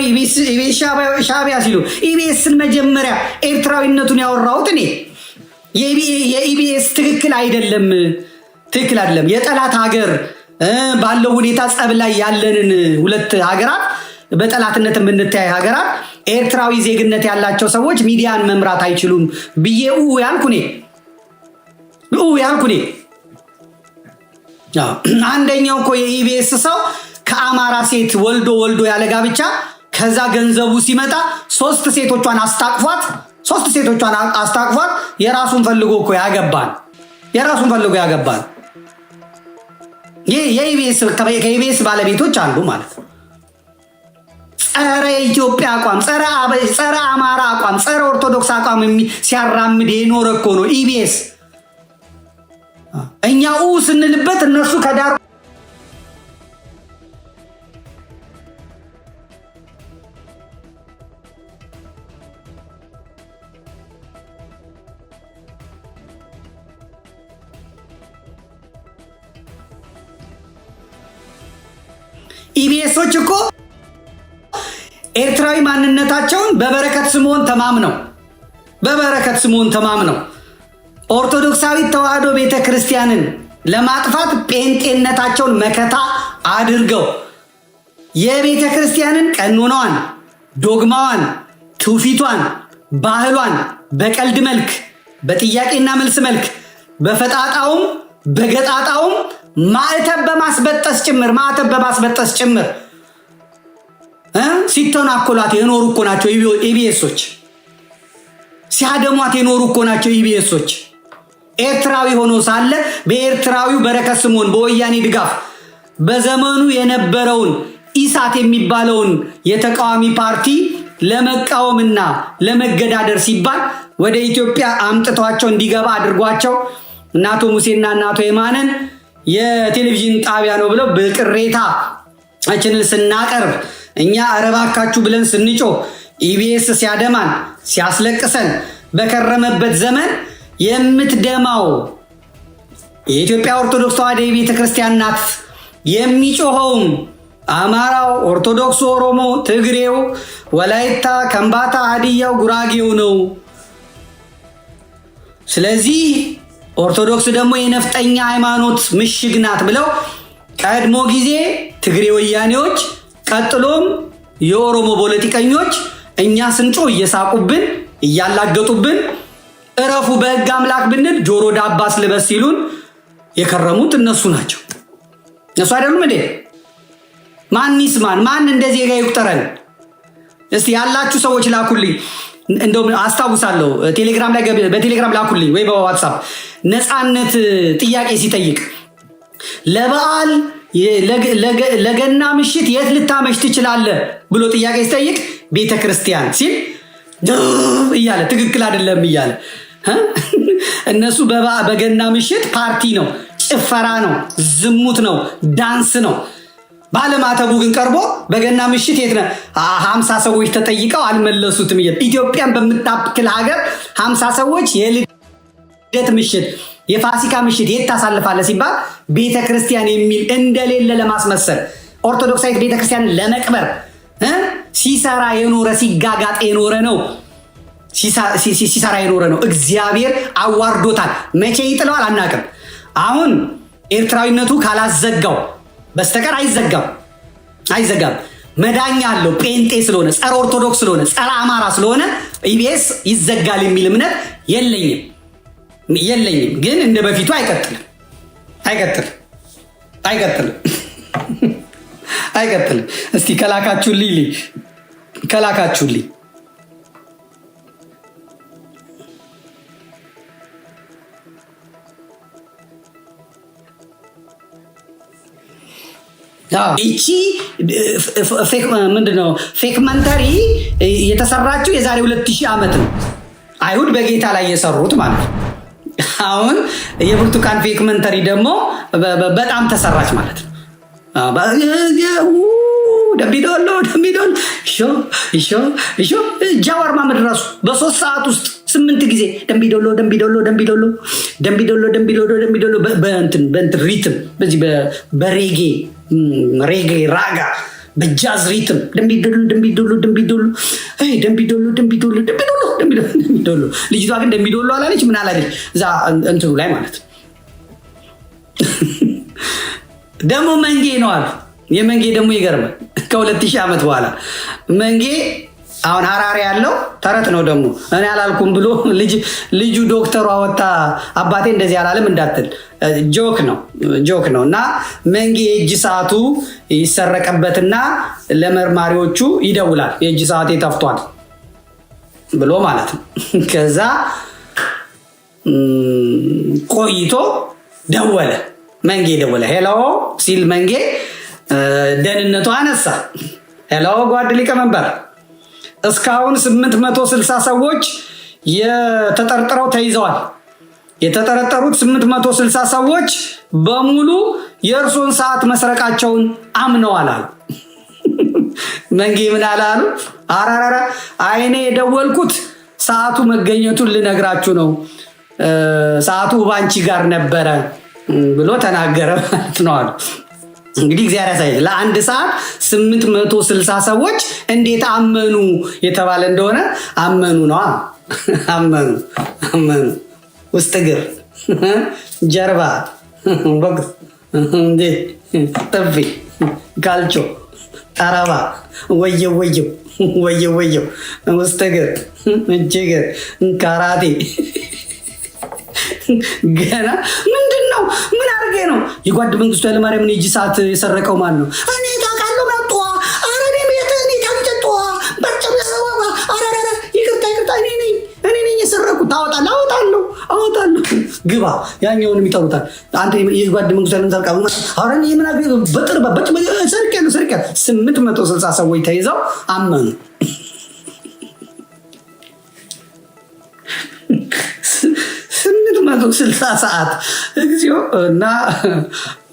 ኤርትራዊ ሻዕቢያ ሲሉ ኢቢኤስን መጀመሪያ ኤርትራዊነቱን ያወራሁት እኔ የኢቢኤስ ትክክል አይደለም። የጠላት ሀገር ባለው ሁኔታ ጸብ ላይ ያለንን ሁለት ሀገራት በጠላትነት የምንተያይ ሀገራት ኤርትራዊ ዜግነት ያላቸው ሰዎች ሚዲያን መምራት አይችሉም ብዬ ያልኩኔ አንደኛው እኮ የኢቢኤስ ሰው ከአማራ ሴት ወልዶ ያለ ጋብቻ ከዛ ገንዘቡ ሲመጣ ሶስት ሴቶቿን አስታቅፏት የራሱን ፈልጎ እኮ ያገባል። ከኢቢኤስ ባለቤቶች አሉ ማለት ነው። ጸረ ኢትዮጵያ አቋም፣ ጸረ አማራ አቋም፣ ጸረ ኦርቶዶክስ አቋም ሲያራምድ የኖረ እኮ ነው ኢቢኤስ። እኛ ስንልበት እነሱ ከዳር ኢቢኤሶች እኮ ኤርትራዊ ማንነታቸውን በበረከት ስምዖን ተማምነው ኦርቶዶክሳዊ ተዋህዶ ቤተክርስቲያንን ለማጥፋት ጴንጤነታቸውን መከታ አድርገው የቤተክርስቲያንን ቀኖናዋን፣ ዶግማዋን፣ ትውፊቷን፣ ባህሏን በቀልድ መልክ፣ በጥያቄና መልስ መልክ፣ በፈጣጣውም በገጣጣውም ማዕተብ በማስበጠስ ጭምር ሲተናኮላት የኖሩ እኮ ናቸው ኢቢኤሶች። ሲያደሟት የኖሩ እኮ ናቸው ኢቢኤሶች። ኤርትራዊ ሆኖ ሳለ በኤርትራዊው በረከት ስምዖን በወያኔ ድጋፍ በዘመኑ የነበረውን ኢሳት የሚባለውን የተቃዋሚ ፓርቲ ለመቃወምና ለመገዳደር ሲባል ወደ ኢትዮጵያ አምጥቷቸው እንዲገባ አድርጓቸው እናቶ ሙሴና እናቶ የማነን የቴሌቪዥን ጣቢያ ነው ብለው በቅሬታችንን ስናቀርብ እኛ አረባካችሁ ብለን ስንጮህ ኢቢኤስ ሲያደማን ሲያስለቅሰን በከረመበት ዘመን የምትደማው የኢትዮጵያ ኦርቶዶክስ ተዋሕዶ ቤተክርስቲያን ናት። የሚጮኸውም አማራው፣ ኦርቶዶክስ፣ ኦሮሞ፣ ትግሬው፣ ወላይታ፣ ከምባታ፣ ሀዲያው፣ ጉራጌው ነው። ስለዚህ ኦርቶዶክስ ደግሞ የነፍጠኛ ሃይማኖት ምሽግ ናት ብለው ቀድሞ ጊዜ ትግሬ ወያኔዎች፣ ቀጥሎም የኦሮሞ ፖለቲከኞች እኛ ስንጮ እየሳቁብን እያላገጡብን እረፉ በሕግ አምላክ ብንል ጆሮ ዳባስ ልበስ ሲሉን የከረሙት እነሱ ናቸው። እነሱ አይደሉም እንዴ? ማን ይስማን? ማን እንደዚህ ጋር ይቁጠረን? እስቲ ያላችሁ ሰዎች ላኩልኝ። እንደውም አስታውሳለሁ በቴሌግራም ላኩልኝ ወይ በዋትስአፕ ነፃነት ጥያቄ ሲጠይቅ ለበዓል ለገና ምሽት የት ልታመሽ ትችላለህ ብሎ ጥያቄ ሲጠይቅ ቤተክርስቲያን ሲል እያለ ትክክል አይደለም እያለ እነሱ በገና ምሽት ፓርቲ ነው፣ ጭፈራ ነው፣ ዝሙት ነው፣ ዳንስ ነው። ባለማተቡ ግን ቀርቦ በገና ምሽት የት ነው 50 ሰዎች ተጠይቀው አልመለሱትም ይላል። ኢትዮጵያን በምታክል ሀገር 50 ሰዎች የልደት ምሽት የፋሲካ ምሽት የት ታሳልፋለህ ሲባል ቤተክርስቲያን የሚል እንደሌለ ለማስመሰል ኦርቶዶክሳዊት ቤተክርስቲያንን ለመቅበር ሲሰራ የኖረ ሲጋጋጥ የኖረ ነው። ሲሰራ የኖረ ነው። እግዚአብሔር አዋርዶታል። መቼ ይጥለዋል አናቅም። አሁን ኤርትራዊነቱ ካላዘጋው በስተቀር አይዘጋም። መዳኛ አለው። ጴንጤ ስለሆነ፣ ጸረ ኦርቶዶክስ ስለሆነ፣ ጸረ አማራ ስለሆነ ኢቢኤስ ይዘጋል የሚል እምነት የለኝም። ግን እንደ በፊቱ አይቀጥልም። እስቲ ከላካችሁልኝ እቺ ምንድነው ፌክመንተሪ የተሰራችው የዛሬ 2000 ዓመት ነው። አይሁድ በጌታ ላይ የሰሩት ማለት ነው። አሁን የብርቱካን ፌክመንተሪ ደግሞ በጣም ተሰራች ማለት ነው። ደምቢዶሎ ጃዋር ማመድ ራሱ በ3 ሰዓት ውስጥ 8 ጊዜ ደምቢዶሎ በእንትን ሪትም በዚህ በሬጌ ራጋ በጃዝ ሪትም ደምቢዶሎ ልጅቷ ግን ደምቢዶሎ አላለች ምን አላለች እዛ እንትኑ ላይ ማለት ደግሞ መንጌ ነው አሉ። የመንጌ ደግሞ ይገርማል። ከ2000 ዓመት በኋላ መንጌ አሁን ሐራሪ ያለው ተረት ነው ደግሞ እኔ አላልኩም ብሎ ልጁ ዶክተሩ አወጣ አባቴ እንደዚህ አላለም እንዳትል ጆክ ነው እና መንጌ የእጅ ሰዓቱ ይሰረቀበትና ለመርማሪዎቹ ይደውላል የእጅ ሰዓቴ ጠፍቷል ብሎ ማለት ነው። ከዛ ቆይቶ መንጌ ደወለ ሄሎ ሲል መንጌ ደህንነቱ አነሳ ሄሎ ጓድ ሊቀመንበር እስካሁን 860 ሰዎች የተጠርጥረው ተይዘዋል። የተጠረጠሩት 860 ሰዎች በሙሉ የእርሶን ሰዓት መስረቃቸውን አምነዋል አሉ። መንጌ ምን አላሉ? አራራራ አይኔ የደወልኩት ሰዓቱ መገኘቱን ልነግራችሁ ነው፣ ሰዓቱ ባንቺ ጋር ነበረ ብሎ ተናገረ ማለት ነው አሉ። እንግዲህ እግዚአብሔር ያሳይ ለአንድ ሰዓት 860 ሰዎች እንዴት አመኑ የተባለ እንደሆነ አመኑ ነው። አመኑ ውስጥ እግር ጀርባ ቦክስ እንዴ ጥፊ ካልቾ ጠረባ ወየው ውስጥ እግር እጅ እግር ካራቴ ገና ምንድነው? ምን አርጌ ነው? የጓድ መንግስቱ ኃይለማርያምን የእጅ ሰዓት የሰረቀው ማን ነው? እኔ ታውቃለሁ መጥቶ አረኔ ቤተኒ ታንጨጦ በጨበሰዋ አረረ ይቅርታ እኔ ነኝ የሰረኩት። አወጣለሁ ግባ ያኛውን የሚጠሩታል። አንተ የጓድ መንግስቱ ኃይለማርያምን ሰረቀው አረኔ ምን አርጌ በጥርባ ሰረቀ 860 ሰዎች ተይዘው አመኑ። 860 ሰዓት እግዚኦ እና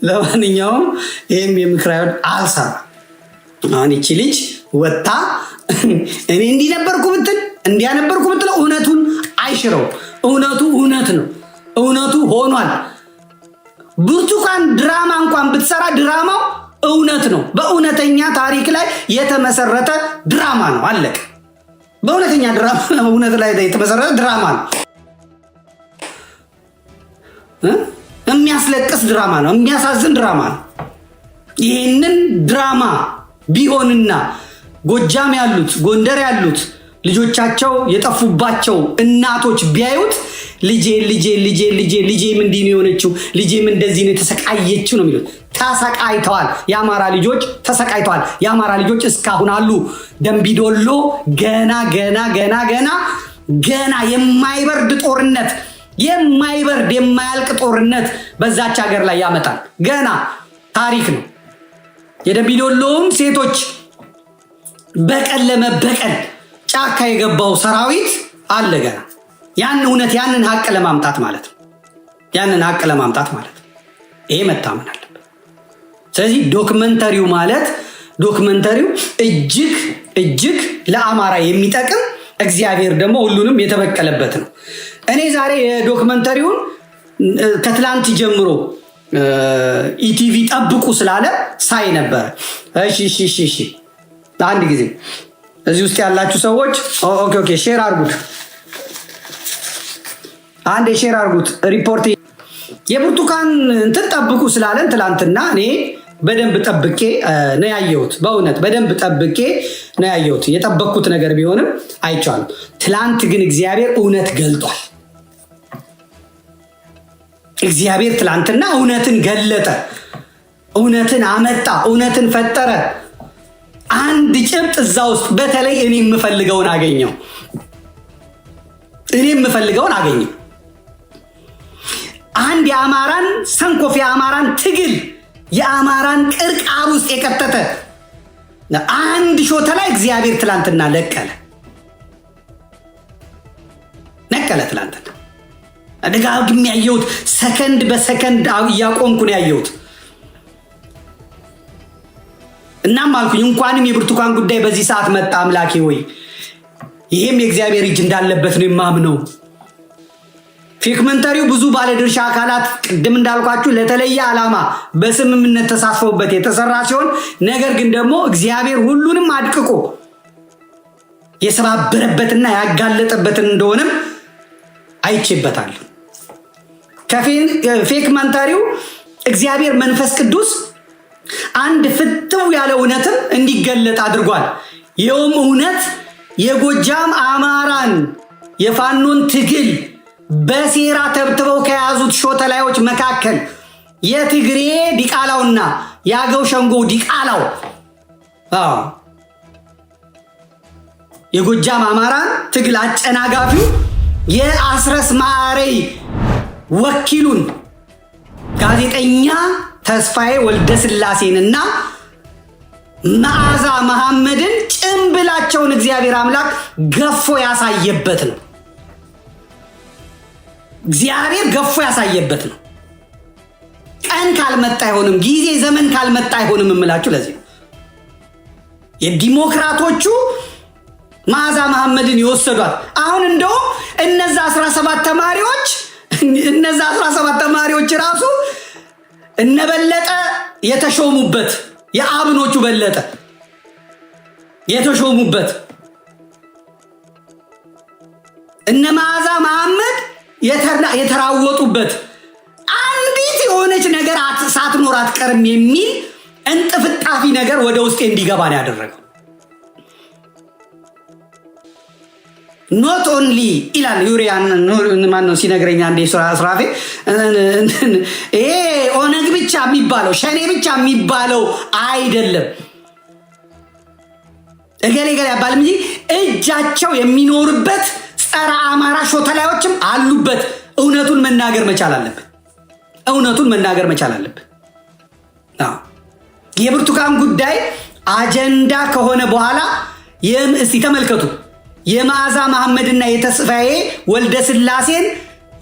ለማንኛውም ይሄም የምክራዩን አልሰራ። አሁን እቺ ልጅ ወጣ እኔ እንዲነበርኩ ብትል እውነቱን አይሽረው። እውነት ነው። እውነቱ ሆኗል። ብርቱካን ድራማ እንኳን ብትሰራ ድራማው እውነት ነው። በእውነተኛ ታሪክ ላይ የተመሰረተ ድራማ ነው። አለቀ። በእውነተኛ ድራማ እውነት ላይ የተመሰረተ ድራማ ነው። የሚያስለቅስ ድራማ ነው። የሚያሳዝን ድራማ ነው። ይህንን ድራማ ቢሆንና ጎጃም ያሉት ጎንደር ያሉት ልጆቻቸው የጠፉባቸው እናቶች ቢያዩት ልጄም እንዲህ ነው የሆነችው፣ ልጄም እንደዚህ ነው የተሰቃየችው ነው የሚሉት። ተሰቃይተዋል። የአማራ ልጆች ተሰቃይተዋል። የአማራ ልጆች እስካሁን አሉ። ደምቢዶሎ ገና የማይበርድ ጦርነት የማያልቅ ጦርነት በዛች ሀገር ላይ ያመጣል። ገና ታሪክ ነው። የደምቢዶሎውን ሴቶች በቀል ለመበቀል ጫካ የገባው ሰራዊት አለ ገና። ያንን ሀቅ ለማምጣት ማለት ነው። ይሄ መታመን አለበት። ስለዚህ ዶክመንተሪው እጅግ ለአማራ የሚጠቅም እግዚአብሔር ደግሞ ሁሉንም የተበቀለበት ነው። እኔ ዛሬ የዶክመንተሪውን ከትላንት ጀምሮ ኢቲቪ ጠብቁ ስላለ ሳይ ነበር። እሺ አንድ ጊዜ እዚህ ውስጥ ያላችሁ ሰዎች ኦኬ ሼር አድርጉት። አንድ ሼር አድርጉት። ሪፖርት የብርቱካን እንትን ጠብቁ ስላለን ትላንትና እኔ በደንብ ጠብቄ ነው ያየሁት። በእውነት በደንብ ጠብቄ ነው ያየሁት። የጠበቅኩት ነገር ቢሆንም አይቻልም። ትላንት ግን እግዚአብሔር እውነት ገልጧል። እግዚአብሔር ትላንትና እውነትን ገለጠ፣ እውነትን አመጣ፣ እውነትን ፈጠረ። አንድ ጭብጥ እዛ ውስጥ በተለይ እኔ የምፈልገውን አገኘው። አንድ የአማራን ሰንኮፍ የአማራን ትግል የአማራን ቅርቃር ውስጥ የከተተ አንድ ሾተ ላይ እግዚአብሔር ትላንትና ነቀለ። ትላንትና ደጋግሜ ያየሁት ሰከንድ በሰከንድ እያቆምኩ ነው ያየሁት። እናም አልኩኝ እንኳንም የብርቱካን ጉዳይ በዚህ ሰዓት መጣ። አምላኬ ሆይ ይሄም የእግዚአብሔር እጅ እንዳለበት ነው የማምነው። ፌክመንታሪው ብዙ ባለድርሻ አካላት ቅድም እንዳልኳችሁ ለተለየ ዓላማ በስምምነት ተሳትፈውበት የተሰራ ሲሆን ነገር ግን ደግሞ እግዚአብሔር ሁሉንም አድቅቆ የሰባበረበትና ያጋለጠበትን እንደሆነም አይቼበታል። ከፌክመንታሪው እግዚአብሔር መንፈስ ቅዱስ አንድ ፍትው ያለ እውነትም እንዲገለጥ አድርጓል። ይኸውም እውነት የጎጃም አማራን የፋኖን ትግል በሴራ ተብትበው ከያዙት ሾተላዮች መካከል የትግሬ ዲቃላውና የአገው ሸንጎ ዲቃላው የጎጃም አማራን ትግል አጨናጋፊው የአስረስ ማሬ ወኪሉን ጋዜጠኛ ተስፋዬ ወልደስላሴንና መዓዛ መሐመድን ጭምብላቸውን እግዚአብሔር አምላክ ገፎ ያሳየበት ነው። እግዚአብሔር ገፎ ያሳየበት ነው። ቀን ካልመጣ አይሆንም፣ ጊዜ ዘመን ካልመጣ አይሆንም እምላችሁ ለዚህ ነው። የዲሞክራቶቹ መዓዛ መሐመድን ይወሰዷት። አሁን እንደው እነዛ 17 ተማሪዎች ራሱ እነበለጠ የተሾሙበት የአብኖቹ በለጠ የተሾሙበት እነ መዓዛ መሐመድ የተራወጡበት አንዲት የሆነች ነገር ሳትኖር አትቀርም የሚል እንጥፍጣፊ ነገር ወደ ውስጤ እንዲገባ ነው ያደረገው። ኖት ኦንሊ ኢላን ዩሪያን ማን ነው ሲነግረኛ እንደ ስራፌ ይሄ ኦነግ ብቻ የሚባለው ሸኔ ብቻ የሚባለው አይደለም። እገሌ ያባልም እንጂ እጃቸው የሚኖርበት ጸረ አማራ ሾተላዮችም አሉበት። እውነቱን መናገር መቻል አለበት። የብርቱካን ጉዳይ አጀንዳ ከሆነ በኋላ እስቲ ተመልከቱ። የመዓዛ መሐመድና የተስፋዬ ወልደስላሴን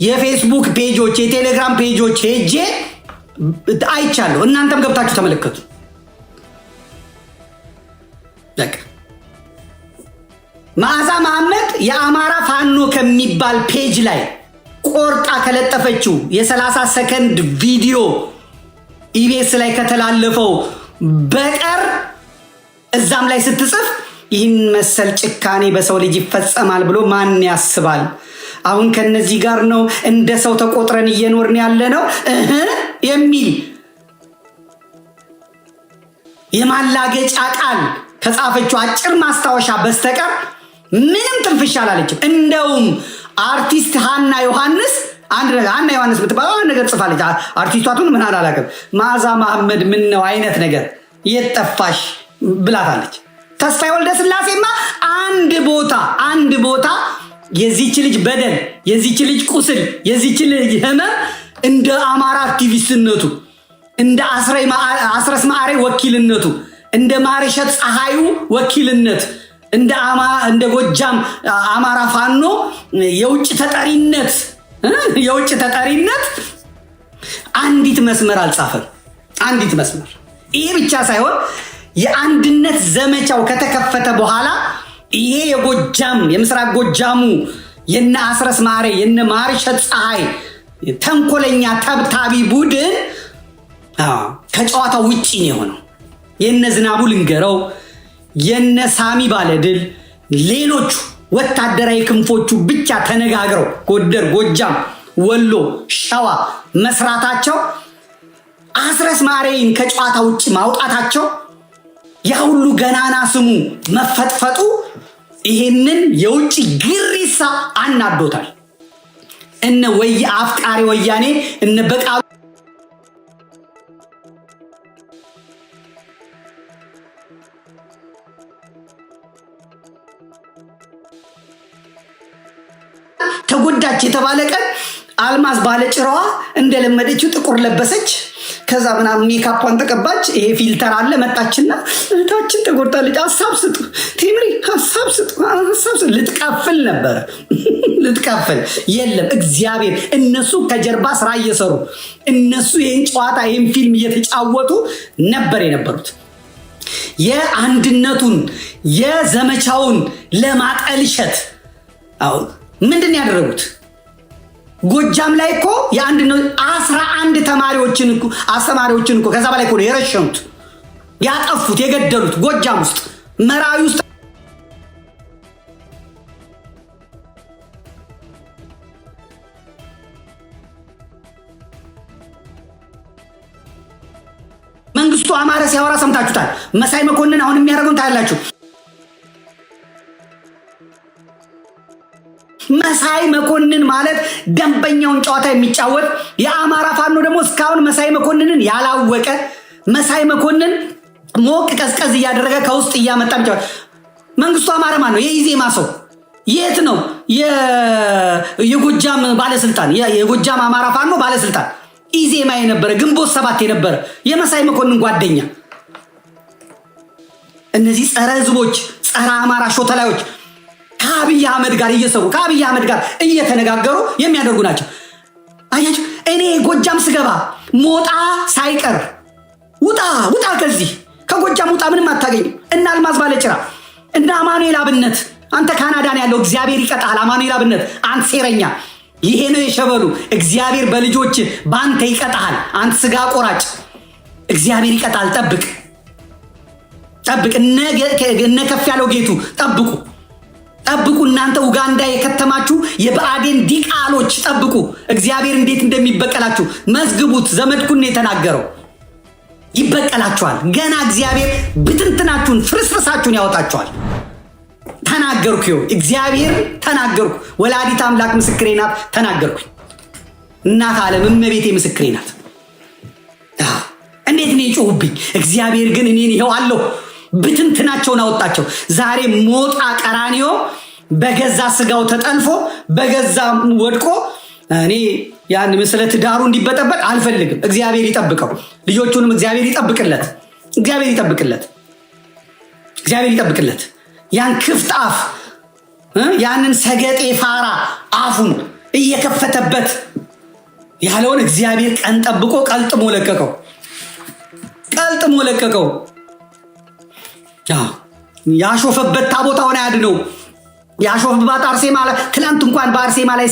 የፌስቡክ ፔጆች የቴሌግራም ፔጆች ሄጄ አይቻለሁ። እናንተም ገብታችሁ ተመልከቱ። መዓዛ መሐመድ የአማራ ፋኖ ከሚባል ፔጅ ላይ ቆርጣ ከለጠፈችው የ30 ሰከንድ ቪዲዮ ኢቢኤስ ላይ ከተላለፈው በቀር እዛም ላይ ስትጽፍ ይህን መሰል ጭካኔ በሰው ልጅ ይፈጸማል ብሎ ማን ያስባል? አሁን ከነዚህ ጋር ነው እንደ ሰው ተቆጥረን እየኖርን ያለ ነው የሚል የማላገጫ ቃል ከጻፈችው አጭር ማስታወሻ በስተቀር ምንም ትንፍሽ አላለችም። እንደውም አርቲስት ሃና ዮሐንስ ሃና ዮሐንስ ምትባለው ነገር ጽፋለች። አርቲስቷቱን ምን አላላከም። መዓዛ መሐመድ ምን ነው አይነት ነገር የጠፋሽ ብላታለች። ተስፋዬ ወልደስላሴማ አንድ ቦታ የዚች ልጅ በደል፣ የዚች ልጅ ቁስል፣ የዚች ልጅ ህመም እንደ አማራ አክቲቪስትነቱ፣ እንደ አስረስ ማሬ ወኪልነቱ፣ እንደ ማርሸት ፀሐዩ ወኪልነት፣ እንደ ጎጃም አማራ ፋኖ የውጭ ተጠሪነት አንዲት መስመር አልጻፈም። አንዲት መስመር። ይሄ ብቻ ሳይሆን የአንድነት ዘመቻው ከተከፈተ በኋላ ይሄ የጎጃም የምስራቅ ጎጃሙ የነ አስረስ ማሬ የነ ማርሸት ፀሐይ ተንኮለኛ ተብታቢ ቡድን ከጨዋታው ውጪ ነው የሆነው። የነ ዝናቡ ልንገረው፣ የነ ሳሚ ባለድል፣ ሌሎቹ ወታደራዊ ክንፎቹ ብቻ ተነጋግረው ጎንደር፣ ጎጃም፣ ወሎ፣ ሸዋ መስራታቸው አስረስ ማሬን ከጨዋታ ውጪ ማውጣታቸው ያ ሁሉ ገናና ስሙ መፈጥፈጡ ይሄንን የውጭ ግሪሳ አናዶታል። እነ አፍቃሪ ወያኔ እነ በቃሉ ተጎዳች የተባለ ቀን አልማዝ ባለጭራዋ እንደለመደችው ጥቁር ለበሰች። ከዛ ምናምን ሜካፓን ተቀባች። ይሄ ፊልተር አለ መጣችና እህታችን ተጎድታለች፣ ሀሳብ ስጡ ቴምሪ፣ ሀሳብ ስጡ። ልትቀፍል ነበር ልትቀፍል የለም። እግዚአብሔር እነሱ ከጀርባ ስራ እየሰሩ እነሱ ይህን ጨዋታ ይህን ፊልም እየተጫወቱ ነበር የነበሩት። የአንድነቱን የዘመቻውን ለማጠልሸት አሁን ምንድን ያደረጉት? ጎጃም ላይ እኮ የአንድ ነው 11 ተማሪዎችን እኮ አስተማሪዎችን እኮ ከዛ በላይ እኮ የረሸኑት ያጠፉት የገደሉት ጎጃም ውስጥ መራዊ ውስጥ መንግስቱ አማረ ሲያወራ ሰምታችሁታል። መሳይ መኮንን አሁን የሚያደርገውን ታያላችሁ። መሳይ መኮንን ማለት ደንበኛውን ጨዋታ የሚጫወት የአማራ ፋኖ ደግሞ እስካሁን መሳይ መኮንንን ያላወቀ መሳይ መኮንን ሞቅ ቀዝቀዝ እያደረገ ከውስጥ እያመጣ የሚጫወት መንግስቱ አማረ ማን ነው? የኢዜማ ሰው የት ነው? የጎጃም ባለስልጣን የጎጃም አማራ ፋኖ ባለስልጣን ኢዜማ የነበረ ግንቦት 7 የነበረ የመሳይ መኮንን ጓደኛ። እነዚህ ጸረ ህዝቦች ጸረ አማራ ሾተላዮች ከአብይ አህመድ ጋር እየሰሩ ከአብይ አህመድ ጋር እየተነጋገሩ የሚያደርጉ ናቸው። አያችሁ፣ እኔ ጎጃም ስገባ ሞጣ ሳይቀር ውጣ ከዚህ ከጎጃም ውጣ፣ ምንም አታገኝም። እና አልማዝ ባለጭራ እና አማኑኤል አብነት፣ አንተ ካናዳን ያለው እግዚአብሔር ይቀጣል። አማኑኤል አብነት አንተ ሴረኛ፣ ይሄ ነው የሸበሉ። እግዚአብሔር በልጆች ባንተ ይቀጣል። አንተ ስጋ ቆራጭ፣ እግዚአብሔር ይቀጣል። ጠብቅ እነ ከፍ ያለው ጌቱ ጠብቁ። እናንተ ኡጋንዳ የከተማችሁ የብአዴን ዲቃሎች ጠብቁ። እግዚአብሔር እንዴት እንደሚበቀላችሁ መዝግቡት። ዘመድኩን የተናገረው ይበቀላችኋል። ገና እግዚአብሔር ብትንትናችሁን ፍርስፍርሳችሁን ያወጣችኋል። ተናገርኩ፣ እግዚአብሔር ተናገርኩ። ወላዲት አምላክ ምስክሬ ናት። ተናገርኩ። እናት ዓለም እመቤቴ ምስክሬ ናት። እንዴት ነው የጮሁብኝ? እግዚአብሔር ግን እኔን ይኸው አለሁ። ብትንትናቸውን አወጣቸው። ዛሬ ሞጣ ቀራኒዮ በገዛ ስጋው ተጠልፎ በገዛ ወድቆ እኔ ያን ምስለ ትዳሩ እንዲበጠበጥ አልፈልግም። እግዚአብሔር ይጠብቀው። ልጆቹንም እግዚአብሔር ይጠብቅለት። ያን ክፍት አፍ ያንን ሰገጤ ፋራ አፉን እየከፈተበት ያለውን እግዚአብሔር ቀን ጠብቆ ቀልጥሞ ለቀቀው። ያሾፈበት ታቦታውን ያድነው። ያሾፈባት አርሴማ ላይ ትላንት እንኳን በአርሴማ ላይ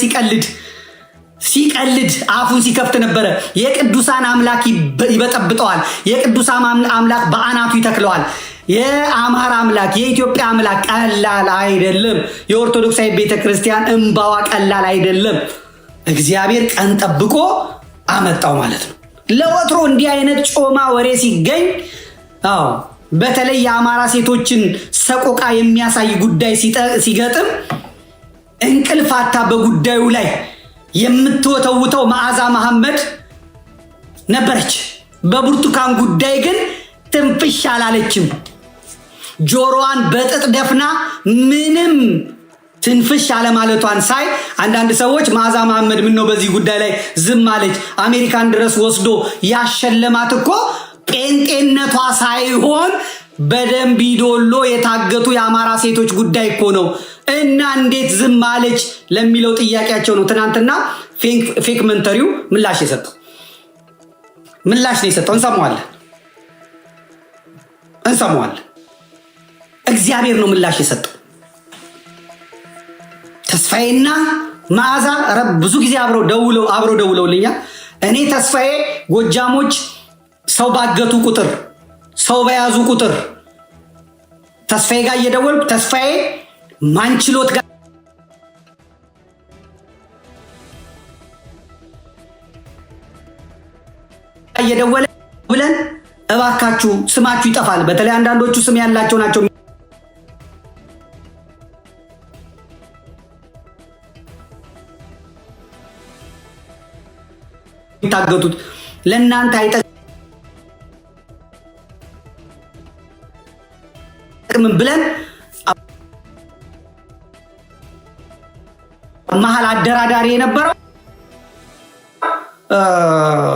ሲቀልድ አፉን ሲከፍት ነበረ። የቅዱሳን አምላክ ይበጠብጠዋል። የቅዱሳን አምላክ በአናቱ ይተክለዋል። የአማራ አምላክ የኢትዮጵያ አምላክ ቀላል አይደለም። የኦርቶዶክሳዊ ቤተክርስቲያን እንባዋ ቀላል አይደለም። እግዚአብሔር ቀን ጠብቆ አመጣው ማለት ነው። ለወትሮ እንዲህ አይነት ጮማ ወሬ ሲገኝ በተለይ የአማራ ሴቶችን ሰቆቃ የሚያሳይ ጉዳይ ሲገጥም እንቅልፋታ በጉዳዩ ላይ የምትወተውተው መዓዛ መሐመድ ነበረች። በብርቱካን ጉዳይ ግን ትንፍሽ አላለችም። ጆሮዋን በጥጥ ደፍና ምንም ትንፍሽ አለማለቷን ሳይ አንዳንድ ሰዎች መዓዛ መሐመድ ምን ነው በዚህ ጉዳይ ላይ ዝም አለች? አሜሪካን ድረስ ወስዶ ያሸለማት እኮ ጴንጤነቷ ሳይሆን በደንቢ ዶሎ የታገቱ የአማራ ሴቶች ጉዳይ እኮ ነው። እና እንዴት ዝም አለች ለሚለው ጥያቄያቸው ነው ትናንትና ፌክ መንተሪው ምላሽ ነው የሰጠው። እንሰማዋለን። እግዚአብሔር ነው ምላሽ የሰጠው። ተስፋዬና መዓዛ ብዙ ጊዜ አብረው ደውለውልኛል። እኔ ተስፋዬ ጎጃሞች ሰው ባገቱ ቁጥር ሰው በያዙ ቁጥር ተስፋዬ ጋር እየደወልኩ ተስፋዬ ማንችሎት ጋር እየደወለ ብለን እባካችሁ ስማችሁ ይጠፋል። በተለይ አንዳንዶቹ ስም ያላቸው ናቸው የሚታገቱት። ለእናንተ አይጠቅምም ብለን መሀል አደራዳሪ የነበረው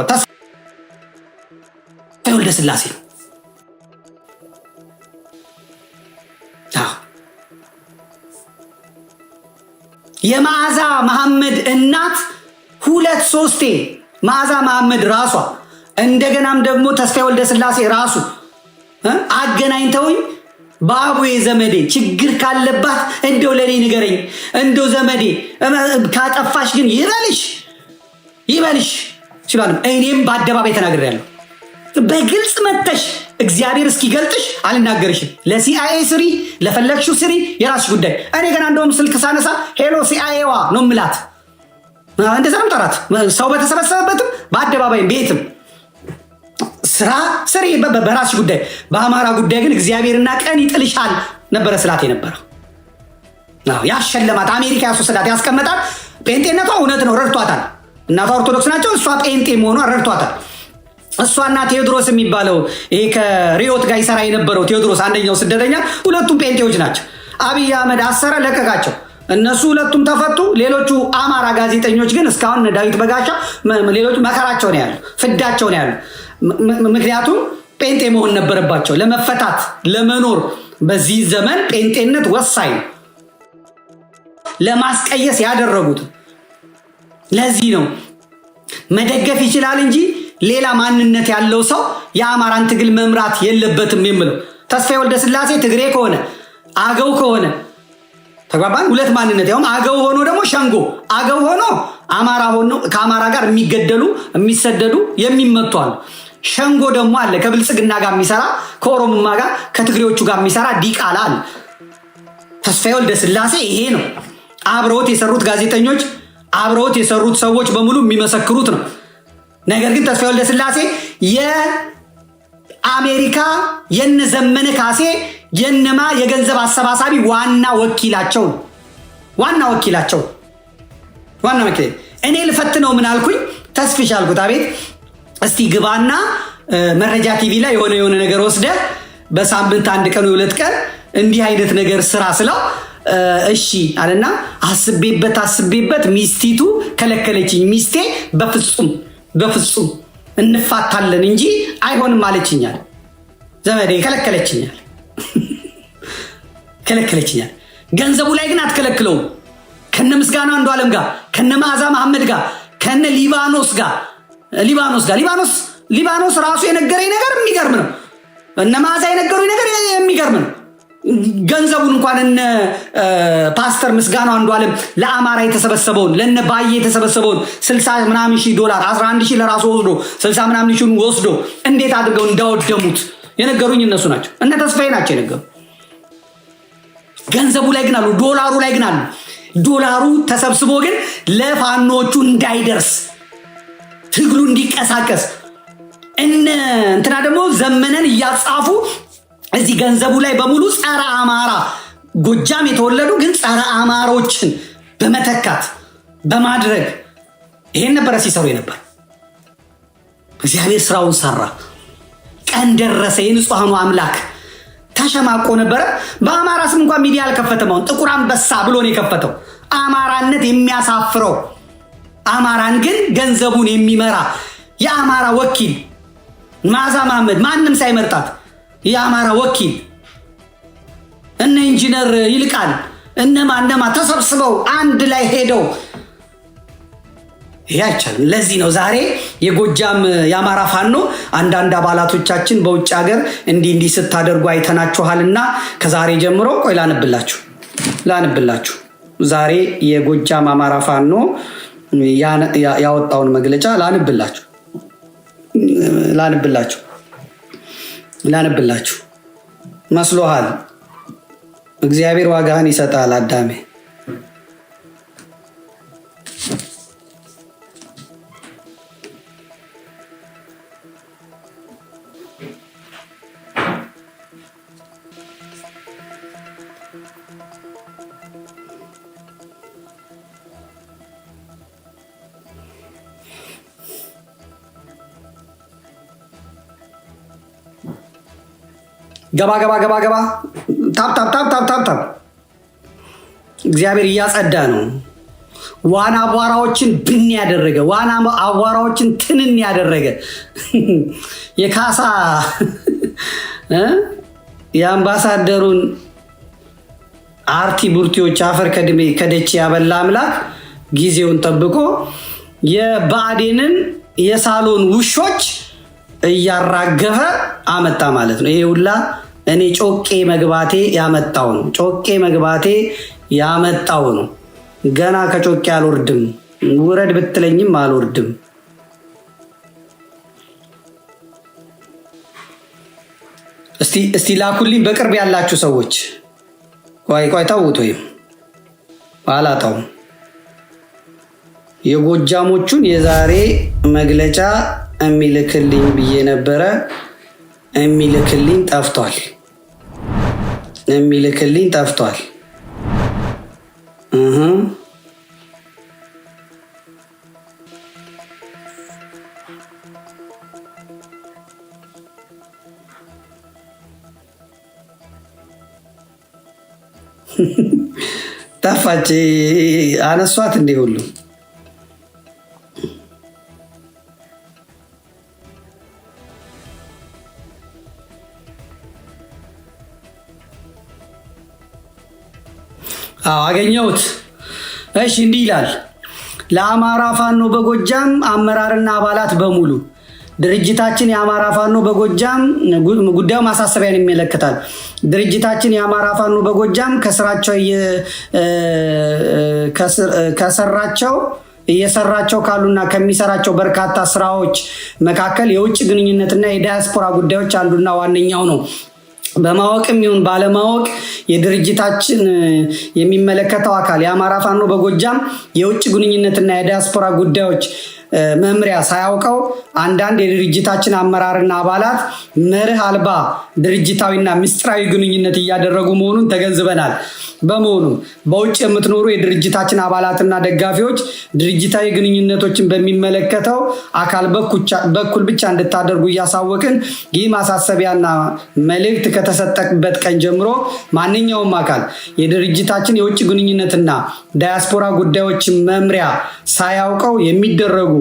ተስፋዬ ወልደስላሴ ነው። የመዓዛ መሐመድ እናት 2-3 መዓዛ መሐመድ ራሷ እንደገናም ደግሞ ተስፋዬ ወልደስላሴ ራሱ አገናኝተውኝ ባቡዬ ዘመዴ ችግር ካለባት እንደው ለኔ ንገረኝ፣ እንደው ዘመዴ ካጠፋሽ ግን ይበልሽ ይበልሽ ሲባል እኔም በአደባባይ ተናግሬያለሁ። በግልጽ መተሽ እግዚአብሔር እስኪገልጥሽ አልናገርሽም። ለሲአይኤ ስሪ፣ ለፈለግሽው ስሪ፣ የራስሽ ጉዳይ። እኔ ገና እንደውም ስልክ ሳነሳ ሄሎ ሲአይኤዋ ነው ምላት። እንደዛ ነው ጠራት። ሰው በተሰበሰበበትም በአደባባይም ቤትም ስራ ስሪ፣ በራስሽ ጉዳይ። በአማራ ጉዳይ ግን እግዚአብሔርና ቀን ይጥልሻል ነበረ ስላት የነበረው። ያሸለማት አሜሪካ ያስወሰዳት ያስቀመጣት ጴንጤነቷ እውነት ነው፣ ረድቷታል። እናቷ ኦርቶዶክስ ናቸው፣ እሷ ጴንጤ መሆኗ ረድቷታል። እሷና ቴዎድሮስ የሚባለው ይሄ ከሪዮት ጋር ይሰራ የነበረው ቴዎድሮስ አንደኛው ስደተኛ፣ ሁለቱም ጴንጤዎች ናቸው። አብይ አህመድ አሰረ፣ ለቀቃቸው። እነሱ ሁለቱም ተፈቱ። ሌሎቹ አማራ ጋዜጠኞች ግን እስካሁን ዳዊት በጋሻ ሌሎቹ መከራቸው ነው ያሉ፣ ፍዳቸው ነው ያሉ። ምክንያቱም ጴንጤ መሆን ነበረባቸው ለመፈታት ለመኖር። በዚህ ዘመን ጴንጤነት ወሳኝ ነው። ለማስቀየስ ያደረጉት ለዚህ ነው። መደገፍ ይችላል እንጂ ሌላ ማንነት ያለው ሰው የአማራን ትግል መምራት የለበትም የምለው። ተስፋዬ ወልደ ስላሴ ትግሬ ከሆነ አገው ከሆነ ተግባባን። ሁለት ማንነት ያውም አገው ሆኖ ደግሞ ሸንጎ አገው ሆኖ አማራ ሆኖ ከአማራ ጋር የሚገደሉ የሚሰደዱ የሚመቱ አሉ። ሸንጎ ደግሞ አለ ከብልጽግና ጋር የሚሰራ ከኦሮሞማ ጋር ከትግሬዎቹ ጋር የሚሰራ ዲቃላ አለ። ተስፋዬ ወልደ ስላሴ ይሄ ነው። አብረውት የሰሩት ጋዜጠኞች አብረውት የሰሩት ሰዎች በሙሉ የሚመሰክሩት ነው። ነገር ግን ተስፋዬ ወልደ ስላሴ የአሜሪካ የነዘመነ ካሴ የነማ የገንዘብ አሰባሳቢ ዋና ወኪላቸው ዋና ወኪል እኔ ልፈትነው ምን አልኩኝ? ተስፍሽ አልኩት። አቤት እስቲ ግባና መረጃ ቲቪ ላይ የሆነ ነገር ወስደ በሳምንት አንድ ቀን ሁለት ቀን እንዲህ አይነት ነገር ስራ ስለው እሺ አለና አስቤበት ሚስቲቱ ከለከለችኝ። ሚስቴ በፍጹም እንፋታለን እንጂ አይሆንም አለችኛል። ዘመዴ ከለከለችኛል። ገንዘቡ ላይ ግን አትከለክለውም። ከነ ምስጋና አንዱ ዓለም ጋር ከነ መዓዛ መሐመድ ጋር ከነ ሊባኖስ ራሱ የነገረኝ ነገር የሚገርም ነው። እነ መዓዛ የነገሩኝ ነገር የሚገርም ነው። ገንዘቡን እንኳን እነ ፓስተር ምስጋና አንዱ ዓለም ለአማራ የተሰበሰበውን ለነ ባዬ የተሰበሰበውን 60 ምናምን ሺህ $፣ 11 ሺህ ለራሱ ወስዶ 60 ምናምን ሺህ ወስዶ እንዴት አድርገው እንዳወደሙት የነገሩኝ እነሱ ናቸው። እነ ተስፋዬ ናቸው የነገሩ። ገንዘቡ ላይ ግን አሉ፣ ዶላሩ ላይ ግን አሉ። ዶላሩ ተሰብስቦ ግን ለፋኖቹ እንዳይደርስ ትግሉ እንዲቀሳቀስ እንትና ደግሞ ዘመነን እያጻፉ እዚህ ገንዘቡ ላይ በሙሉ ጸረ አማራ ጎጃም የተወለዱ ግን ጸረ አማሮችን በመተካት በማድረግ ይሄን ነበር ሲሰሩ የነበር። እግዚአብሔር ስራውን ሰራ። ቀን ደረሰ። የንጹሃኑ አምላክ ተሸማቆ ነበረ። በአማራ ስም እንኳን ሚዲያ አልከፈተም። አሁን ጥቁር አንበሳ ብሎ ነው የከፈተው። አማራነት የሚያሳፍረው አማራን ግን ገንዘቡን የሚመራ የአማራ ወኪል መዓዛ መሐመድ ማንም ሳይመርጣት የአማራ ወኪል እነ ኢንጂነር ይልቃል እነማ ተሰብስበው አንድ ላይ ሄደው ያቻል። ለዚህ ነው ዛሬ የጎጃም የአማራ ፋኖ አንዳንድ አባላቶቻችን በውጭ ሀገር እንዲህ ስታደርጉ አይተናችኋልና ከዛሬ ጀምሮ ቆይ ላንብላችሁ ዛሬ የጎጃም አማራ ፋኖ ያወጣውን መግለጫ ላንብላችሁ መስሎሃል? እግዚአብሔር ዋጋህን ይሰጣል አዳሜ። ገባ ታፕ እግዚአብሔር እያጸዳ ነው። ዋና አቧራዎችን ብን ያደረገ ዋና አቧራዎችን ትንን ያደረገ የካሳ የአምባሳደሩን አርቲ ቡርቲዎች አፈር ከደች ያበላ አምላክ ጊዜውን ጠብቆ የባዕዴንን የሳሎን ውሾች እያራገፈ አመጣ ማለት ነው። ይሄ ሁላ እኔ ጮቄ መግባቴ ያመጣው ነው። ገና ከጮቄ አልወርድም ውረድ ብትለኝም አልወርድም። እስቲ ላኩልኝ በቅርብ ያላችሁ ሰዎች። ቆይ ታውት ወይም አላጣው የጎጃሞቹን የዛሬ መግለጫ የሚልክልኝ ብዬ ነበረ። የሚልክልኝ ጠፍቷል። ጠፋች። አነሷት እንዴ ሁሉ አገኘሁት። እሺ እንዲህ ይላል። ለአማራ ፋኖ በጎጃም አመራርና አባላት በሙሉ ድርጅታችን የአማራ ፋኖ በጎጃም ጉዳዩ ማሳሰቢያን ይመለከታል። ድርጅታችን የአማራ ፋኖ በጎጃም እየሰራቸው ካሉና ከሚሰራቸው በርካታ ስራዎች መካከል የውጭ ግንኙነትና የዲያስፖራ ጉዳዮች አንዱና ዋነኛው ነው። በማወቅም ይሁን ባለማወቅ የድርጅታችን የሚመለከተው አካል የአማራ ፋኖ በጎጃም የውጭ ግንኙነትና የዲያስፖራ ጉዳዮች መምሪያ ሳያውቀው አንዳንድ የድርጅታችን አመራርና አባላት መርህ አልባ ድርጅታዊና ምስጢራዊ ግንኙነት እያደረጉ መሆኑን ተገንዝበናል። በመሆኑ በውጭ የምትኖሩ የድርጅታችን አባላትና ደጋፊዎች ድርጅታዊ ግንኙነቶችን በሚመለከተው አካል በኩል ብቻ እንድታደርጉ እያሳወቅን ይህ ማሳሰቢያና መልእክት ከተሰጠበት ቀን ጀምሮ ማንኛውም አካል የድርጅታችን የውጭ ግንኙነትና ዳያስፖራ ጉዳዮች መምሪያ ሳያውቀው የሚደረጉ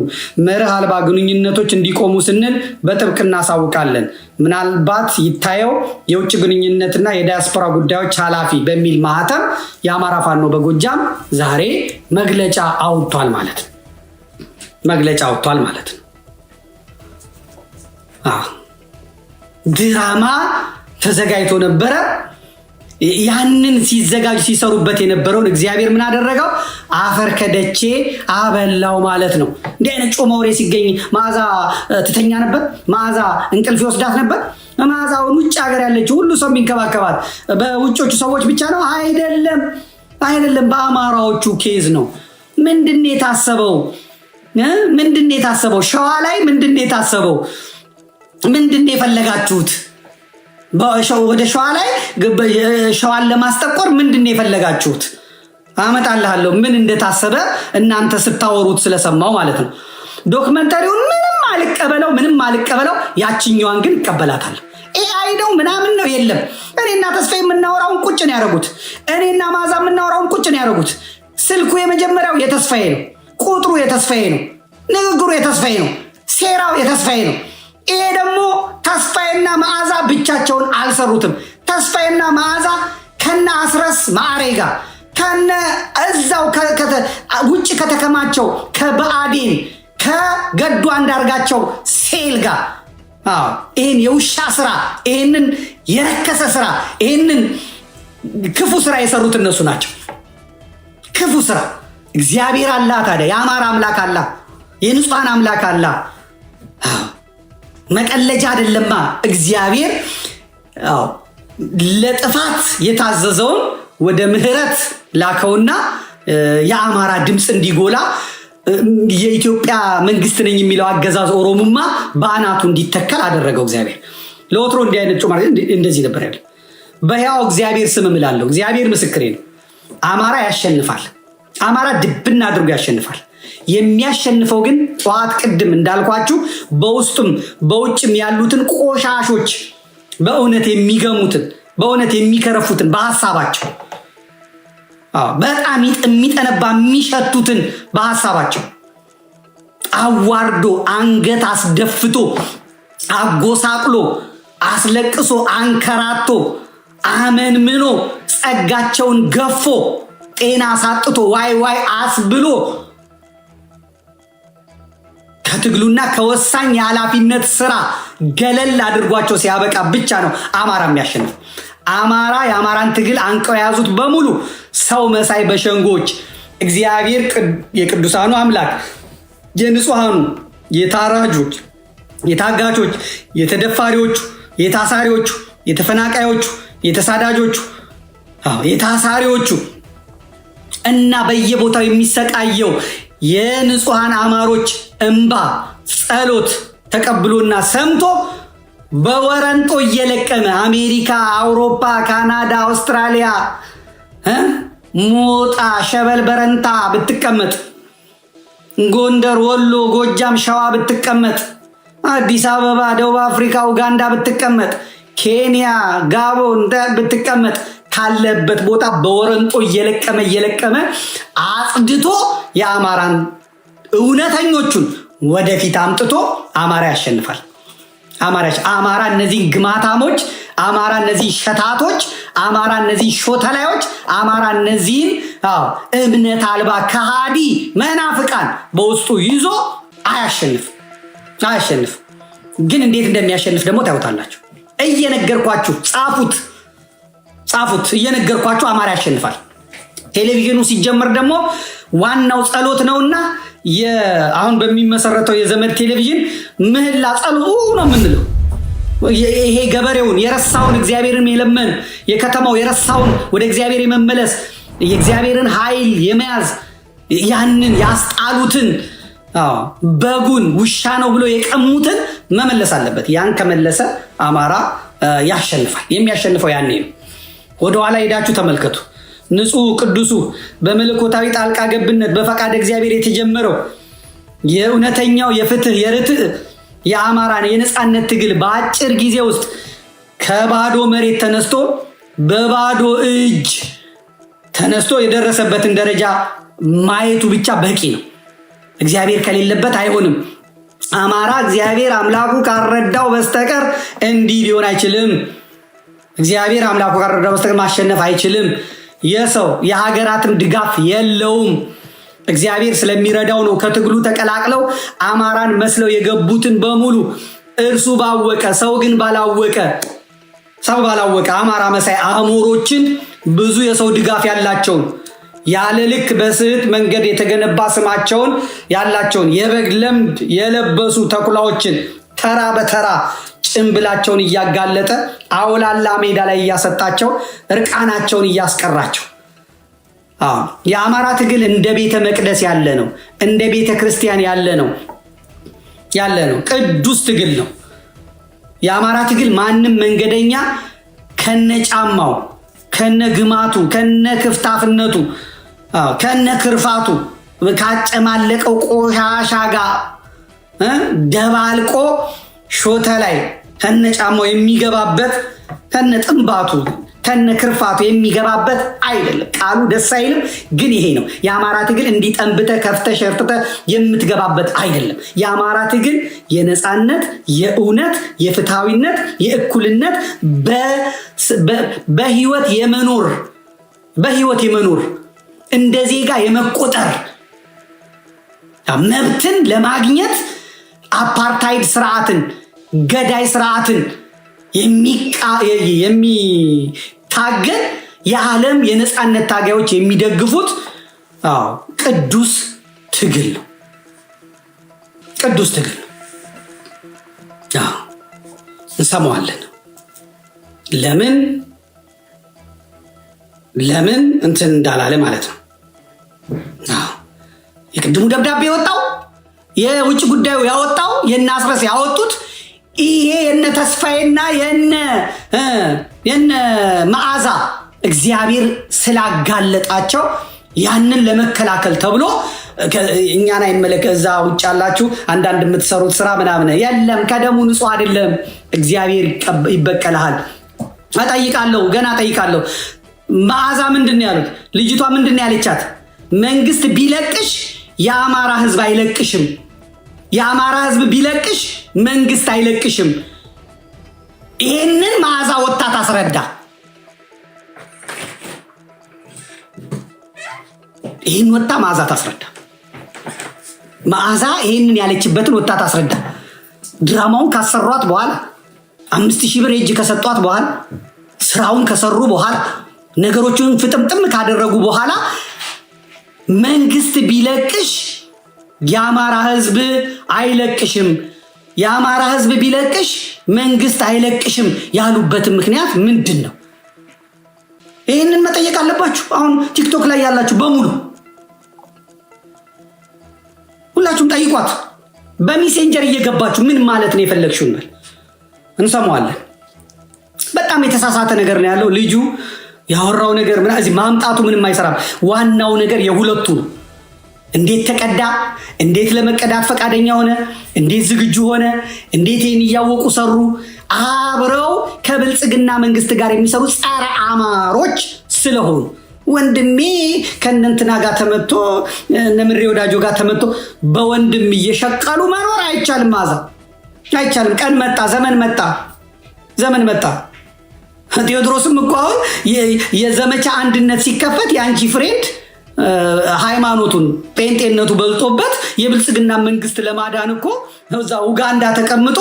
መርህ አልባ ግንኙነቶች እንዲቆሙ ስንል በጥብቅ እናሳውቃለን። ምናልባት ይታየው የውጭ ግንኙነትና የዲያስፖራ ጉዳዮች ኃላፊ በሚል ማህተም የአማራ ፋኖ በጎጃም ዛሬ መግለጫ አውጥቷል ማለት ነው። ድራማ ተዘጋጅቶ ነበረ። ያንን ሲሰሩበት የነበረውን እግዚአብሔር ምን አደረገው? አፈር ከደቼ አበላው ማለት ነው። እንዲህ አይነት ጮማ ወሬ ሲገኝ መዓዛ ትተኛ ነበር። መዓዛ እንቅልፍ ይወስዳት ነበር። መዓዛውን ውጭ ሀገር ያለችው ሁሉ ሰው የሚንከባከባት በውጮቹ ሰዎች ብቻ ነው? አይደለም። በአማራዎቹ ኬዝ ነው። ምንድነው የታሰበው? ሸዋ ላይ ምንድነው የታሰበው? ምንድነው የፈለጋችሁት? ወደ ሸዋ ላይ ሸዋን ለማስጠቆር ምንድነው የፈለጋችሁት? አመጣልሃለሁ ምን እንደታሰበ እናንተ ስታወሩት ስለሰማው ማለት ነው። ዶክመንታሪውን ምንም አልቀበለው፣ ያቺኛዋን ግን እቀበላታለሁ። ኤአይ ነው ምናምን ነው የለም። እኔና ተስፋዬ የምናወራውን ቁጭ ነው ያደረጉት። እኔና ማዛ የምናወራውን ቁጭ ነው ያደረጉት። ስልኩ የመጀመሪያው የተስፋዬ ነው፣ ቁጥሩ የተስፋዬ ነው፣ ንግግሩ የተስፋዬ ነው፣ ሴራው የተስፋዬ ነው። ይሄ ደግሞ ተስፋዬና መዓዛ ብቻቸውን አልሰሩትም። ተስፋዬና መዓዛ ከነ አስረስ ማዕሬ ጋር ከነ እዛው ውጭ ከተከማቸው ከበአዴን ከገዱ አንዳርጋቸው ሴል ጋር ይህን የውሻ ስራ፣ ይህንን የረከሰ ስራ፣ ይህንን ክፉ ስራ የሰሩት እነሱ ናቸው። ክፉ ስራ እግዚአብሔር አላ ታዲያ የአማራ አምላክ አላ፣ የንጹሐን አምላክ አላ። መቀለጃ አይደለማ እግዚአብሔር ለጥፋት የታዘዘውን ወደ ምህረት ላከውና የአማራ ድምፅ እንዲጎላ የኢትዮጵያ መንግስት ነኝ የሚለው አገዛዝ ኦሮሞማ በአናቱ እንዲተከል አደረገው እግዚአብሔር። ለወትሮ እንዲህ አይነት ጮማ እንደዚህ ነበር ያለ። በሕያው እግዚአብሔር ስም እምላለሁ፣ እግዚአብሔር ምስክሬ ነው። አማራ ያሸንፋል። አማራ ድብና አድርጎ ያሸንፋል። የሚያሸንፈው ግን ጠዋት ቅድም እንዳልኳችሁ በውስጥም በውጭም ያሉትን ቆሻሾች በእውነት የሚገሙትን በእውነት የሚከረፉትን በሐሳባቸው በጣም የሚጠነባ የሚሸቱትን በሐሳባቸው አዋርዶ አንገት አስደፍቶ አጎሳቅሎ አስለቅሶ አንከራቶ አመንምኖ ጸጋቸውን ገፎ ጤና ሳጥቶ ዋይ አስብሎ ከትግሉና ከወሳኝ የኃላፊነት ስራ ገለል አድርጓቸው ሲያበቃ ብቻ ነው አማራ የሚያሸንፍ። አማራ የአማራን ትግል አንቀው የያዙት በሙሉ ሰው መሳይ በሸንጎች እግዚአብሔር የቅዱሳኑ አምላክ የንጹሃኑ የታራጆች የታጋቾች የተደፋሪዎቹ የታሳሪዎቹ የተፈናቃዮቹ የተሳዳጆቹ የታሳሪዎቹ እና በየቦታው የሚሰቃየው የንጹሃን አማሮች እንባ ጸሎት ተቀብሎና ሰምቶ በወረንጦ እየለቀመ አሜሪካ፣ አውሮፓ፣ ካናዳ፣ አውስትራሊያ ሞጣ ሸበል በረንታ ብትቀመጥ፣ ጎንደር፣ ወሎ፣ ጎጃም፣ ሸዋ ብትቀመጥ፣ አዲስ አበባ፣ ደቡብ አፍሪካ፣ ኡጋንዳ ብትቀመጥ፣ ኬንያ፣ ጋቦን ብትቀመጥ ካለበት ቦታ በወረንጦ እየለቀመ አጽድቶ የአማራን እውነተኞቹን ወደፊት አምጥቶ አማራ ያሸንፋል። አማራ እነዚህ ግማታሞች፣ አማራ እነዚህ ሸታቶች፣ አማራ እነዚህ ሾተላዮች፣ አማራ እነዚህን እምነት አልባ ከሃዲ መናፍቃን በውስጡ ይዞ አያሸንፍ። ግን እንዴት እንደሚያሸንፍ ደግሞ ታዩታላችሁ። እየነገርኳችሁ ጻፉት። እየነገርኳችሁ አማራ ያሸንፋል። ቴሌቪዥኑ ሲጀመር ደግሞ ዋናው ጸሎት ነውና አሁን በሚመሰረተው የዘመድ ቴሌቪዥን ምህላ ጸሎት ነው የምንለው። ይሄ ገበሬውን የረሳውን እግዚአብሔርን የለመን የከተማው የረሳውን ወደ እግዚአብሔር የመመለስ የእግዚአብሔርን ኃይል የመያዝ ያንን ያስጣሉትን በጉን ውሻ ነው ብሎ የቀሙትን መመለስ አለበት። ያን ከመለሰ አማራ ያሸንፋል። የሚያሸንፈው ያኔ ነው። ወደኋላ ሄዳችሁ ተመልከቱ። ንጹህ ቅዱሱ በመለኮታዊ ጣልቃ ገብነት በፈቃድ እግዚአብሔር የተጀመረው የእውነተኛው የፍትህ የርትዕ የአማራን የነፃነት ትግል በአጭር ጊዜ ውስጥ ከባዶ መሬት ተነስቶ በባዶ እጅ ተነስቶ የደረሰበትን ደረጃ ማየቱ ብቻ በቂ ነው። እግዚአብሔር ከሌለበት አይሆንም። አማራ እግዚአብሔር አምላኩ ካረዳው በስተቀር እንዲህ ሊሆን አይችልም። እግዚአብሔር አምላኩ ካረዳው በስተቀር ማሸነፍ አይችልም። የሰው የሀገራትም ድጋፍ የለውም። እግዚአብሔር ስለሚረዳው ነው ከትግሉ ተቀላቅለው አማራን መስለው የገቡትን በሙሉ እርሱ ባወቀ ሰው ግን ባላወቀ አማራ መሳይ አሞሮችን ብዙ የሰው ድጋፍ ያላቸውን ያለ ልክ በስህት መንገድ የተገነባ ስማቸውን ያላቸውን የበግ ለምድ የለበሱ ተኩላዎችን ተራ በተራ ጭንብላቸውን እያጋለጠ አውላላ ሜዳ ላይ እያሰጣቸው እርቃናቸውን እያስቀራቸው የአማራ ትግል እንደ ቤተ መቅደስ ያለ ነው። እንደ ቤተ ክርስቲያን ያለ ነው። ቅዱስ ትግል ነው። የአማራ ትግል ማንም መንገደኛ ከነጫማው ከነግማቱ ከነክፍታፍነቱ ከነክርፋቱ ካጨማለቀው ቆሻሻ ጋር ደባልቆ ሾተ ላይ ከነጫማው የሚገባበት ከነጥንባቱ ከነክርፋቱ የሚገባበት አይደለም። ቃሉ ደስ አይልም፣ ግን ይሄ ነው የአማራ ትግል። እንዲጠንብተ ከፍተ ሸርጥተ የምትገባበት አይደለም። የአማራ ትግል የነፃነት፣ የእውነት፣ የፍትሃዊነት፣ የእኩልነት በህይወት የመኖር እንደ ዜጋ የመቆጠር መብትን ለማግኘት አፓርታይድ ስርዓትን ገዳይ ስርዓትን የሚታገል የዓለም የነፃነት ታጋዮች የሚደግፉት ቅዱስ ትግል ነው። እንሰማዋለን። ለምን እንትን እንዳላለ ማለት ነው። የቅድሙ ደብዳቤ የወጣው የውጭ ጉዳዩ ያወጣው የናስረስ ያወጡት ይሄ የነ ተስፋዬና የነ መዓዛ እግዚአብሔር ስላጋለጣቸው ያንን ለመከላከል ተብሎ እኛና ይመለከ እዛ ውጭ ያላችሁ አንዳንድ የምትሰሩት ስራ ምናምን የለም፣ ከደሙ ንጹህ አይደለም፣ እግዚአብሔር ይበቀልሃል። ገና ጠይቃለሁ። መዓዛ ምንድን ነው ያሉት? ልጅቷ ምንድን ነው ያለቻት? መንግስት ቢለቅሽ የአማራ ህዝብ አይለቅሽም፣ የአማራ ህዝብ ቢለቅሽ መንግስት አይለቅሽም። ይሄንን መዓዛ ወጣ ታስረዳ። ይሄን ወጣ መዓዛ ታስረዳ። መዓዛ ይሄንን ያለችበትን ወጣ ታስረዳ። ድራማውን ካሰሯት በኋላ 5000 ብር እጅ ከሰጧት በኋላ ስራውን ከሰሩ በኋላ ነገሮችን ፍጥምጥም ካደረጉ በኋላ መንግስት ቢለቅሽ የአማራ ህዝብ አይለቅሽም፣ የአማራ ህዝብ ቢለቅሽ መንግስት አይለቅሽም ያሉበት ምክንያት ምንድን ነው? ይህንን መጠየቅ አለባችሁ። አሁን ቲክቶክ ላይ ያላችሁ በሙሉ ሁላችሁም ጠይቋት። በሜሴንጀር እየገባችሁ ምን ማለት ነው የፈለግሽው ነው እንሰማዋለን። በጣም የተሳሳተ ነገር ነው ያለው ልጁ ያወራው ነገር ምን እዚህ ማምጣቱ ምንም አይሰራም። ዋናው ነገር የሁለቱ ነው። እንዴት ተቀዳ፣ እንዴት ለመቀዳት ፈቃደኛ ሆነ፣ እንዴት ዝግጁ ሆነ፣ እንዴት ይህን እያወቁ ሰሩ። አብረው ከብልጽግና መንግስት ጋር የሚሰሩ ጸረ አማሮች ስለሆኑ ወንድሜ ከእነንትና ጋር ተመቶ ነምሬ ወዳጆ ጋር ተመቶ በወንድም እየሸቀሉ መኖር አይቻልም። ማዛ አይቻልም። ቀን መጣ፣ ዘመን መጣ። ቴዎድሮስም እኮ አሁን የዘመቻ አንድነት ሲከፈት የአንቺ ፍሬንድ ሃይማኖቱን ጴንጤነቱ በልጦበት የብልጽግና መንግስት ለማዳን እኮ እዛ ኡጋንዳ ተቀምጦ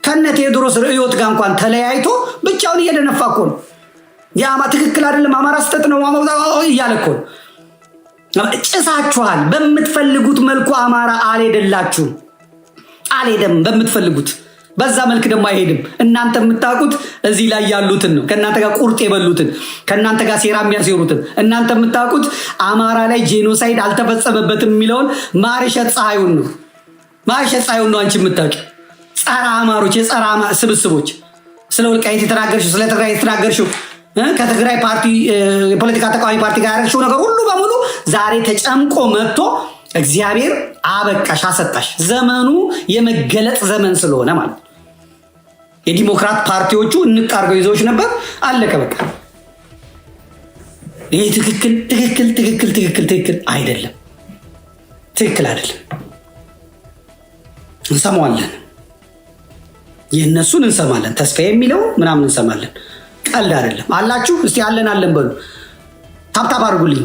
ከነ ቴዎድሮስ ርዕዮት ጋር እንኳን ተለያይቶ ብቻውን እየደነፋ እኮ ነው። ያማ ትክክል አይደለም፣ አማራ ስተት ነው እያለ እኮ ነው። ጭሳችኋል። በምትፈልጉት መልኩ አማራ አልሄደላችሁም፣ አልሄደም በምትፈልጉት በዛ መልክ ደግሞ አይሄድም። እናንተ የምታውቁት እዚህ ላይ ያሉትን ነው። ከእናንተ ጋር ቁርጥ የበሉትን፣ ከእናንተ ጋር ሴራ የሚያሴሩትን እናንተ የምታውቁት አማራ ላይ ጄኖሳይድ አልተፈጸመበትም የሚለውን ማርሸት ፀሐዩን ነው። አንቺ የምታውቂው ጸረ አማሮች፣ የጸረ ስብስቦች፣ ስለ ወልቃይት የተናገርሽው፣ ስለ ትግራይ የተናገርሽው፣ ከትግራይ ፓርቲ የፖለቲካ ተቃዋሚ ፓርቲ ጋር ያደረግሽው ነገር ሁሉ በሙሉ ዛሬ ተጨምቆ መጥቶ እግዚአብሔር አበቃሽ፣ አሰጣሽ። ዘመኑ የመገለጥ ዘመን ስለሆነ ማለት የዲሞክራት ፓርቲዎቹ እንቃርገው ይዘውሽ ነበር። አለቀ በቃ። ይሄ ትክክል አይደለም፣ ትክክል አይደለም። እንሰማዋለን፣ የእነሱን እንሰማለን፣ ተስፋ የሚለው ምናምን እንሰማለን። ቀልድ አይደለም። አላችሁ እስቲ አለን በሉ። ታብታብ አድርጉልኝ።